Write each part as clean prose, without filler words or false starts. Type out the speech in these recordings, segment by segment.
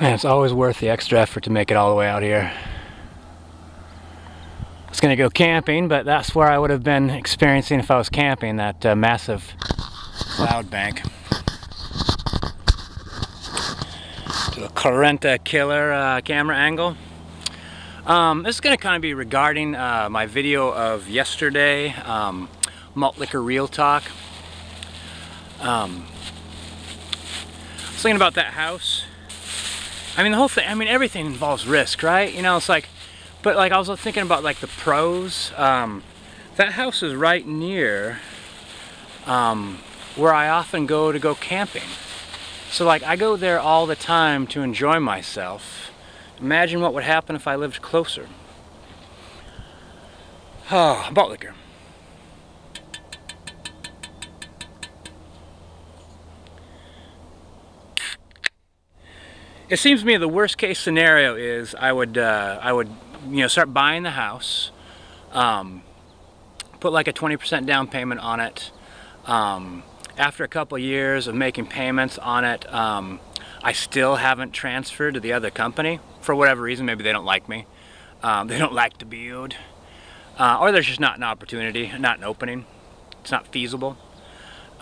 And it's always worth the extra effort to make it all the way out here. I was going to go camping, but that's where I would have been experiencing if I was camping, that massive cloud bank. To a Carenta killer camera angle. This is going to kind of be regarding my video of yesterday, Malt Liquor Real Talk. I was thinking about that house. I mean, the whole thing, I mean, everything involves risk, right? You know, it's like, but like I was thinking about like the pros. That house is right near where I often go to go camping. So like I go there all the time to enjoy myself. Imagine what would happen if I lived closer. Oh, malt liquor. It seems to me the worst case scenario is I would start buying the house, put like a 20% down payment on it. After a couple years of making payments on it, I still haven't transferred to the other company for whatever reason. Maybe they don't like me. They don't like to build, or there's just not an opportunity, not an opening. It's not feasible.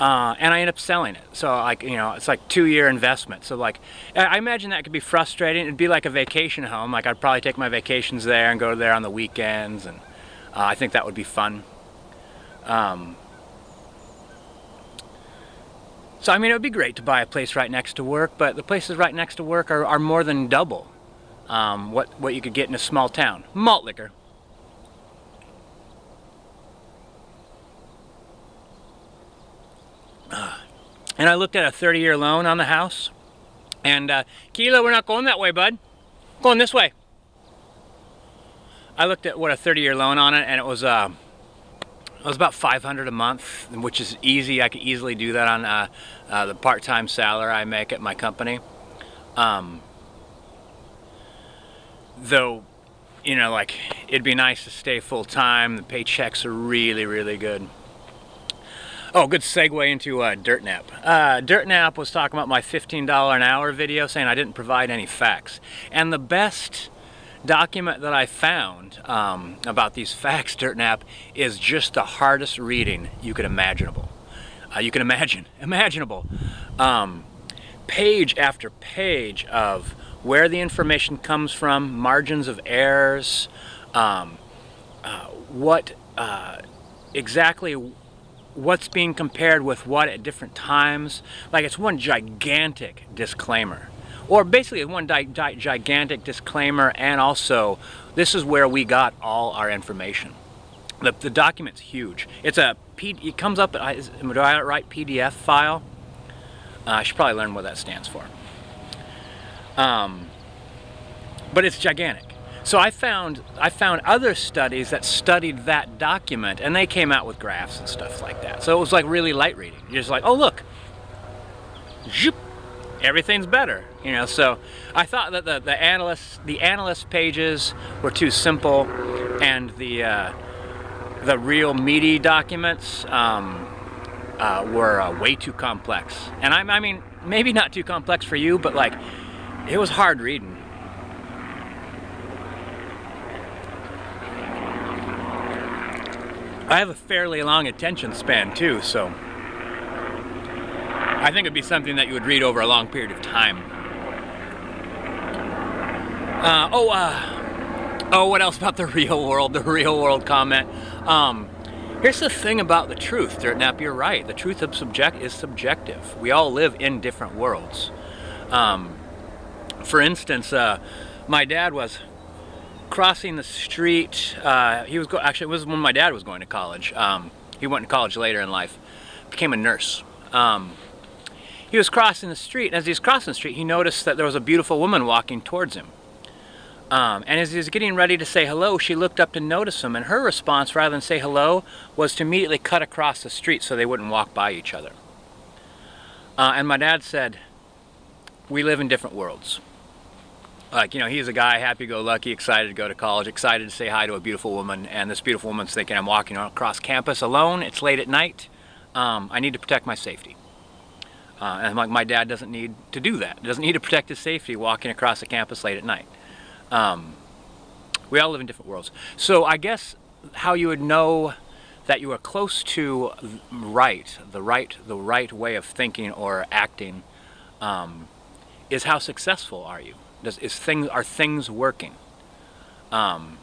And I end up selling it. So like, you know, it's like 2-year investment. So like, I imagine that could be frustrating. It'd be like a vacation home. Like I'd probably take my vacations there and go there on the weekends. And I think that would be fun. So I mean, it would be great to buy a place right next to work, but the places right next to work are more than double what you could get in a small town. Malt liquor. And I looked at a 30-year loan on the house, and Keela, we're not going that way, bud. Going this way. I looked at what a 30-year loan on it, and it was about $500 a month, which is easy. I could easily do that on the part-time salary I make at my company. Though, you know, like it'd be nice to stay full-time. The paychecks are really, really good. Oh, good segue into Dirt Nap. Dirt Nap was talking about my $15 an hour video, saying I didn't provide any facts. And the best document that I found about these facts, Dirt Nap, is just the hardest reading you could imaginable. Imaginable. Page after page of where the information comes from, margins of errors, exactly what's being compared with what at different times. Like it's one gigantic disclaimer, or basically one gigantic disclaimer, and also this is where we got all our information. The document's huge. It comes up, do I have it right, PDF file? I should probably learn what that stands for. But it's gigantic. So I found other studies that studied that document, and they came out with graphs and stuff like that. So it was like really light reading. You're just like, oh look, zoop, everything's better, you know. So I thought that the analyst pages were too simple, and the real meaty documents were way too complex. And I mean, maybe not too complex for you, but like it was hard reading. I have a fairly long attention span too, so I think it'd be something that you would read over a long period of time. What else about the real world? The real world comment. Here's the thing about the truth, Dirt Nap, you're right. The truth is subjective. We all live in different worlds. For instance, my dad was crossing the street. Actually, it was when my dad was going to college. He went to college later in life, became a nurse. He was crossing the street, and as he was crossing the street, he noticed that there was a beautiful woman walking towards him. And as he was getting ready to say hello, she looked up to notice him, and her response, rather than say hello, was to immediately cut across the street so they wouldn't walk by each other. And my dad said, we live in different worlds. Like, you know, he's a guy, happy-go-lucky, excited to go to college, excited to say hi to a beautiful woman, and this beautiful woman's thinking, I'm walking across campus alone, it's late at night, I need to protect my safety. And my dad doesn't need to do that. Doesn't need to protect his safety walking across the campus late at night. We all live in different worlds. So I guess how you would know that you are close to the right way of thinking or acting, is how successful are you? Are things working? And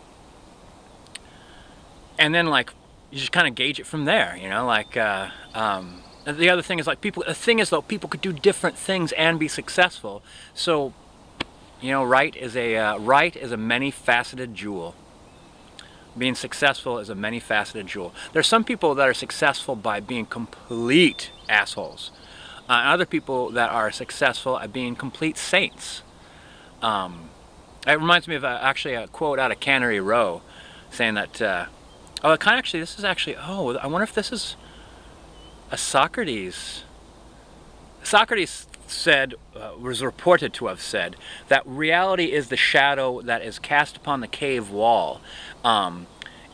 then like you just kind of gauge it from there, you know, like the other thing is like the thing is though, people could do different things and be successful. So, you know, right is a many-faceted jewel. Being successful is a many-faceted jewel. There's some people that are successful by being complete assholes. Other people that are successful at being complete saints. It reminds me of actually a quote out of Cannery Row saying that, I wonder if this is a Socrates. Socrates said, was reported to have said, that reality is the shadow that is cast upon the cave wall. And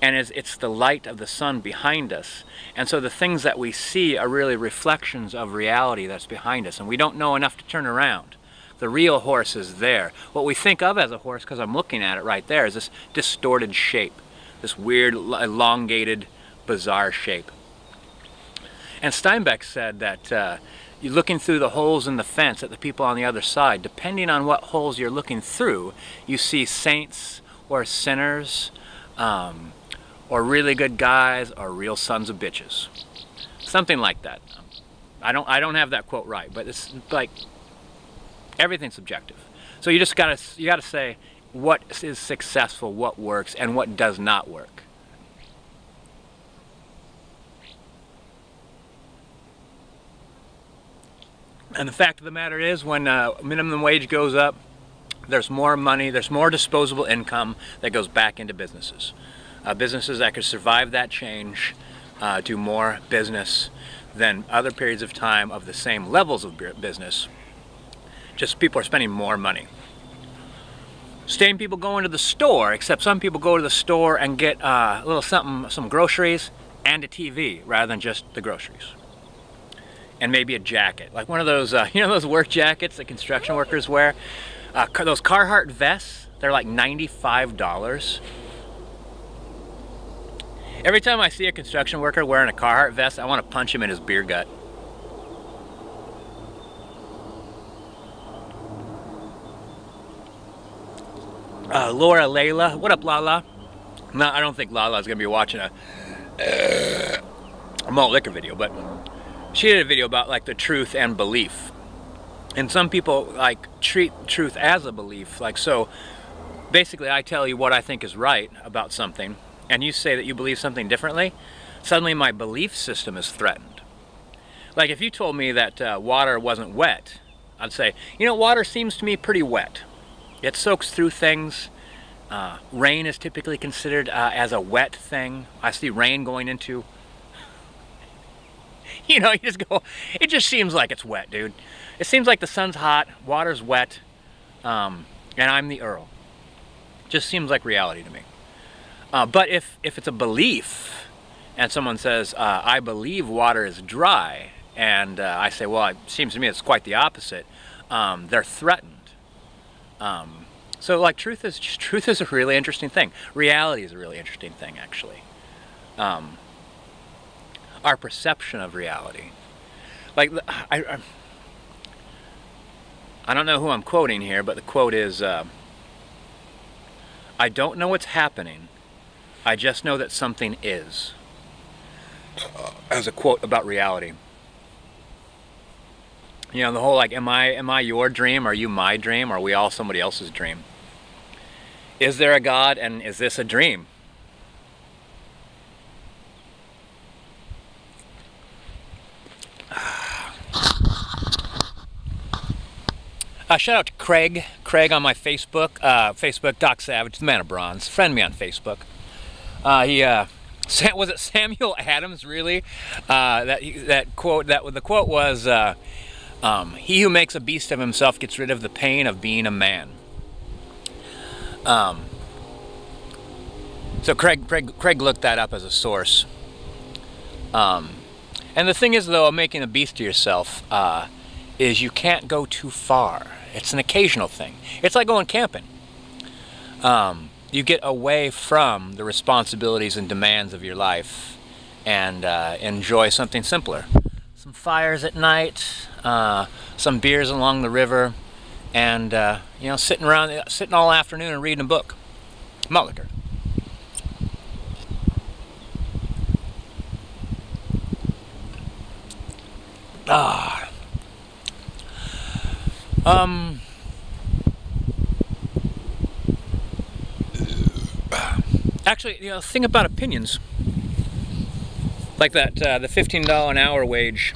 it's the light of the sun behind us. And so the things that we see are really reflections of reality that's behind us. And we don't know enough to turn around. The real horse is there. What we think of as a horse, because I'm looking at it right there, is this distorted shape. This weird, elongated, bizarre shape. And Steinbeck said that you're looking through the holes in the fence at the people on the other side. Depending on what holes you're looking through, you see saints or sinners, or really good guys, or real sons of bitches. Something like that. I don't have that quote right, but it's like everything's subjective. So you gotta say what is successful, what works, and what does not work. And the fact of the matter is, when minimum wage goes up, there's more money, there's more disposable income that goes back into businesses. Businesses that could survive that change do more business than other periods of time of the same levels of business. Just people are spending more money. Same people going to the store, except some people go to the store and get a little something, some groceries and a TV rather than just the groceries. And maybe a jacket, like one of those, you know, those work jackets that construction workers wear. Those Carhartt vests, they're like $95. Every time I see a construction worker wearing a Carhartt vest, I want to punch him in his beer gut. Laura Layla, what up, Lala? No, I don't think Lala's gonna be watching a malt liquor video, but she did a video about like the truth and belief. And some people like treat truth as a belief. Like, so basically I tell you what I think is right about something, and you say that you believe something differently, suddenly my belief system is threatened. Like if you told me that water wasn't wet, I'd say, you know, water seems to me pretty wet. It soaks through things. Rain is typically considered as a wet thing. I see rain going into, you know, you just go, it just seems like it's wet, dude. It seems like the sun's hot, water's wet, and I'm the Earl. Just seems like reality to me. But if it's a belief, and someone says, I believe water is dry, and I say, well, it seems to me it's quite the opposite, they're threatened. So like truth is a really interesting thing. Reality is a really interesting thing, actually. Our perception of reality. Like I don't know who I'm quoting here, but the quote is, I don't know what's happening, I just know that something is. As a quote about reality. You know, the whole like, am I your dream? Are you my dream? Are we all somebody else's dream? Is there a God, and is this a dream? Shout out to Craig. Craig on my Facebook. Facebook, Doc Savage, the man of bronze. Friend me on Facebook. Was it Samuel Adams, really? The quote was, he who makes a beast of himself gets rid of the pain of being a man. So Craig looked that up as a source. And the thing is, though, of making a beast of yourself, is you can't go too far. It's an occasional thing. It's like going camping. You get away from the responsibilities and demands of your life and enjoy something simpler. Some fires at night, some beers along the river, and you know, sitting all afternoon and reading a book. Malt liquor. Actually, you know, the thing about opinions, like that, the $15 an hour wage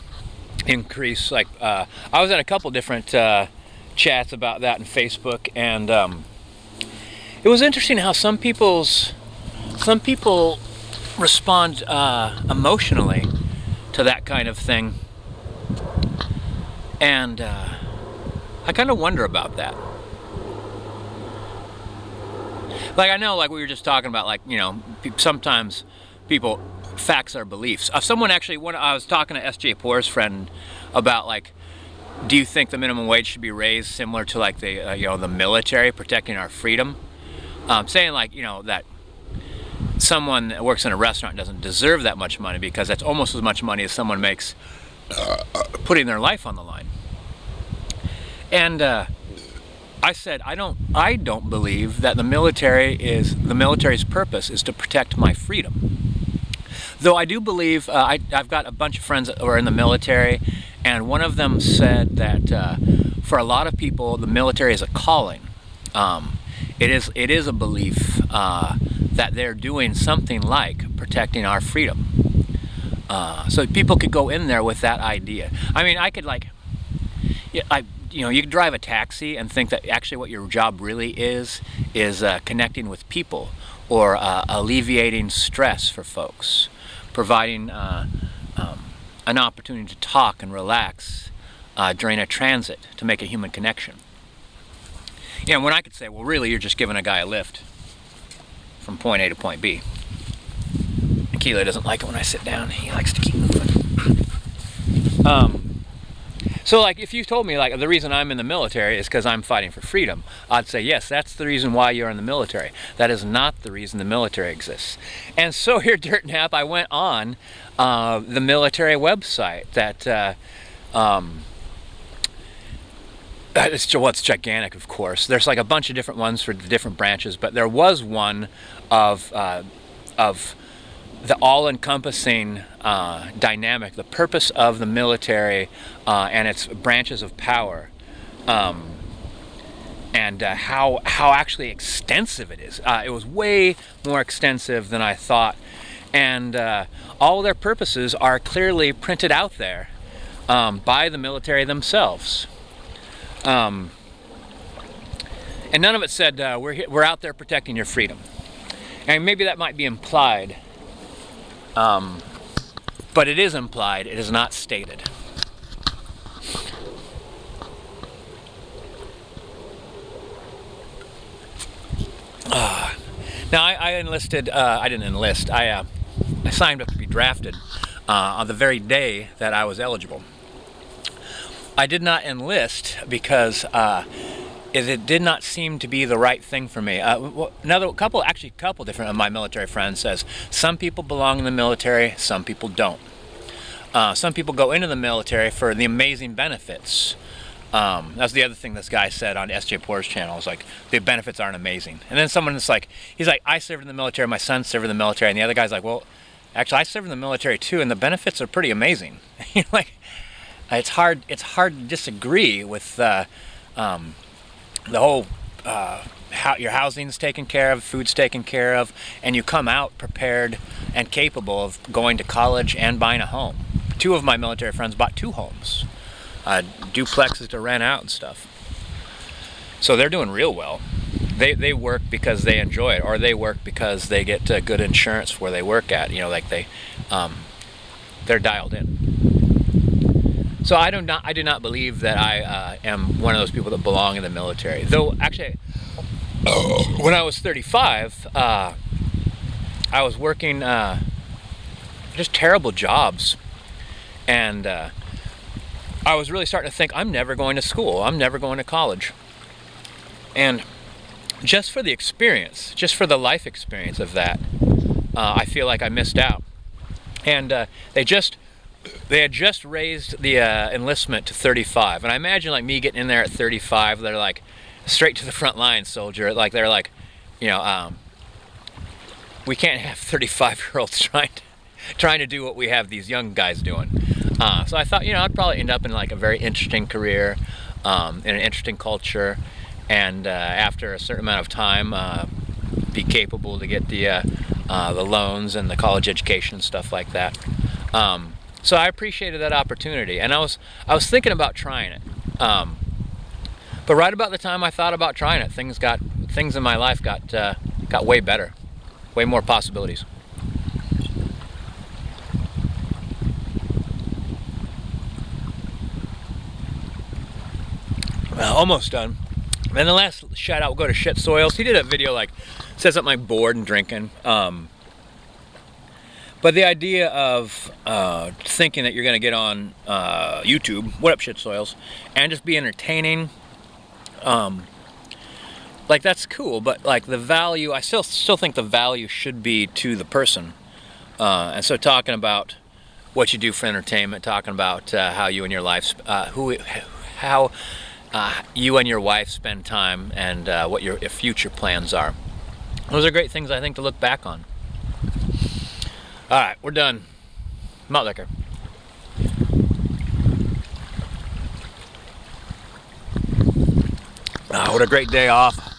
increase, like, I was at a couple different chats about that on Facebook, and it was interesting how some people respond emotionally to that kind of thing, and I kind of wonder about that. Like, I know, like we were just talking about, like, you know, sometimes people facts are beliefs. Someone actually, when I was talking to S.J. Poor's friend about, like, do you think the minimum wage should be raised similar to, like, the you know, the military protecting our freedom? Saying, like, you know, that someone that works in a restaurant doesn't deserve that much money because that's almost as much money as someone makes putting their life on the line. And I said, I don't believe that the military's purpose is to protect my freedom. Though I do believe, I've got a bunch of friends that are in the military, and one of them said that for a lot of people, the military is a calling. It is a belief that they're doing something like protecting our freedom. So people could go in there with that idea. I mean, I could, like, you know, you could drive a taxi and think that actually what your job really is connecting with people, or alleviating stress for folks, providing an opportunity to talk and relax during a transit to make a human connection. You know, when I could say, well, really, you're just giving a guy a lift from point A to point B. And Keeler doesn't like it when I sit down. He likes to keep moving. So, like, if you told me, like, the reason I'm in the military is because I'm fighting for freedom, I'd say, yes, that's the reason why you're in the military. That is not the reason the military exists. And so here, Dirt Nap, I went on the military website that, it's gigantic, of course. There's, like, a bunch of different ones for the different branches, but there was one of the all-encompassing dynamic, the purpose of the military and its branches of power, and how actually extensive it is. It was way more extensive than I thought, and all their purposes are clearly printed out there by the military themselves. And none of it said, we're out there protecting your freedom. And maybe that might be implied, but it is implied, it is not stated. Now, I enlisted, I didn't enlist, I signed up to be drafted on the very day that I was eligible. I did not enlist because it did not seem to be the right thing for me. A couple different of my military friends says some people belong in the military, some people don't. Some people go into the military for the amazing benefits. That's the other thing this guy said on S.J. Poor's channel. It was like, the benefits aren't amazing. And then someone is like, he's like, I served in the military, my son served in the military, and the other guy's like, well, actually I served in the military too, and the benefits are pretty amazing. Like, it's hard to disagree with the whole your housing's taken care of, food's taken care of, and you come out prepared and capable of going to college and buying a home. Two of my military friends bought 2 homes, duplexes to rent out and stuff. So they're doing real well. They work because they enjoy it, or they work because they get good insurance where they work at. You know, like they're dialed in. So I do not believe that I am one of those people that belong in the military. Though, actually, when I was 35, I was working just terrible jobs, and I was really starting to think, I'm never going to school, I'm never going to college. And just for the experience, just for the life experience of that, I feel like I missed out. And they had just raised the enlistment to 35, and I imagine like me getting in there at 35, they're like straight to the front line, soldier. Like they're like, you know, we can't have 35-year-olds trying to do what we have these young guys doing. So I thought, you know, I'd probably end up in like a very interesting career, in an interesting culture, and after a certain amount of time, be capable to get the loans and the college education and stuff like that. So I appreciated that opportunity, and I was thinking about trying it. But right about the time I thought about trying it, things in my life got way better, way more possibilities. Well, almost done. And the last shout out will go to Shit Soils. He did a video like says something like bored and drinking. But the idea of thinking that you're going to get on YouTube, what up Shit Soils, and just be entertaining, like that's cool, but like the value, I still think the value should be to the person. And so talking about what you do for entertainment, talking about how you and your life, how you and your wife spend time, and what your future plans are. Those are great things I think to look back on. All right, we're done. Malt liquor. What a great day off.